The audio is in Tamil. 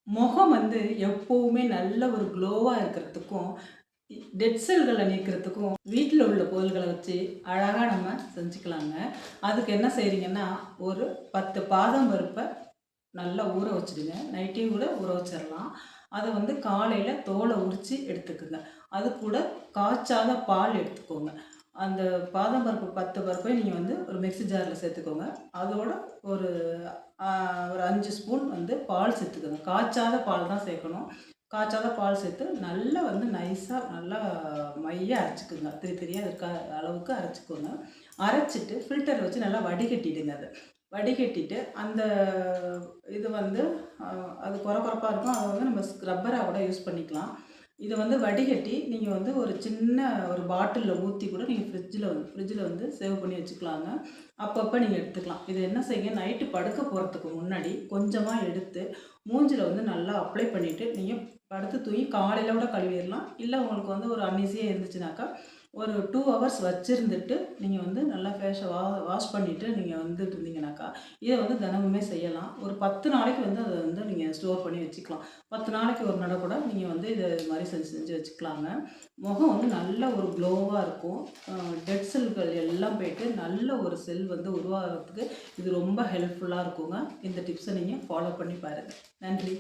முகம் வந்து எப்பவுமே நல்ல ஒரு க்ளோவா இருக்கிறதுக்கும், டெட் செல்கள நீக்கிறதுக்கும் வீட்ல உள்ள பொருள்கள வச்சு அழகா நம்ம செஞ்சுக்கலாங்க. அதுக்கு என்ன செய்றீங்கன்னா, ஒரு 10 பாதாம் பருப்ப நல்லா ஊற வச்சுடுங்க. நைட்டே கூட ஊற வச்சிரலாம். அத வந்து காலையில தோல உரிச்சு எடுத்துக்குங்க. அது கூட காய்ச்சாத பால் எடுத்துக்கோங்க. அந்த பாதாம் பருப்பு 10 பருப்பையும் நீங்க வந்து ஒரு மிக்ஸி ஜார்ல சேர்த்துக்கோங்க. அதோட ஒரு ஆ ஒரு 5 ஸ்பூன் வந்து பால் சேர்த்துக்கோங்க. காய்ச்சாத பால் தான் சேர்க்கணும். காய்ச்சாத பால் சேர்த்து நல்லா வந்து நைஸா நல்லா மையா அரைச்சுக்குங்க. திரி திரியா இருக்க அளவுக்கு அரைச்சுக்கோங்க. அரைச்சிட்டு ஃபில்டர் வச்சு நல்லா வடிகட்டிடுங்க அத. வடிகட்டிட்டு அந்த இது வந்து அ அது கொர கொரப்பா இருக்கும். அத வந்து நம்ம ஸ்க்ரப்பரா கூட யூஸ் பண்ணிக்கலாம். இத வந்து வடிகட்டி நீங்க வந்து ஒரு சின்ன ஒரு பாட்டில்ல ஊத்தி கூட நீங்க ஃப்ரிட்ஜில வந்து சேவ் பண்ணி வச்சுக்கலாங்க. அப்பப்ப நீங்க எடுத்துக்கலாம். இது என்ன செய்யுங்க, நைட்டு படுக்க போறதுக்கு முன்னாடி கொஞ்சமா எடுத்து மூஞ்சில வந்து நல்லா அப்ளை பண்ணிட்டு, நீங்க படுத்து தூங்கி காலையில கூட கழுவிறலாம். இல்ல உங்களுக்கு வந்து ஒரு அன்ஈஸியா இருந்துச்சுனாக்கா, ஒரு 2 ஹவர்ஸ் வச்சிருந்துட்டு, நீங்க வந்து நல்லா ஃபேஸ வாஷ் பண்ணிட்டு நீங்க வந்துட்டு இருந்தீங்கனாக்கா, இத வந்து தினமுமே செய்யலாம். ஒரு 10 நாளைக்கு வந்து அத வந்து நீங்க ஸ்டோர் பண்ணி வச்சுக்கலாம். 10 நாளைக்கு ஒரு நட கூட நீங்க வந்து இது மாரி செஞ்சு செஞ்சு வச்சுக்கலாங்க. முகம் வந்து நல்ல ஒரு க்ளோவா இருக்கும். அ டெட் செல்கள் எல்லாம் போயிட்டு நல்ல ஒரு செல் வந்து உருவாகுறதுக்கு இது ரொம்ப ஹெல்ப்ஃபுல்லா இருக்குங்க. இந்த டிப்ஸ நீங்க ஃபாலோ பண்ணி பாருங்க. நன்றி.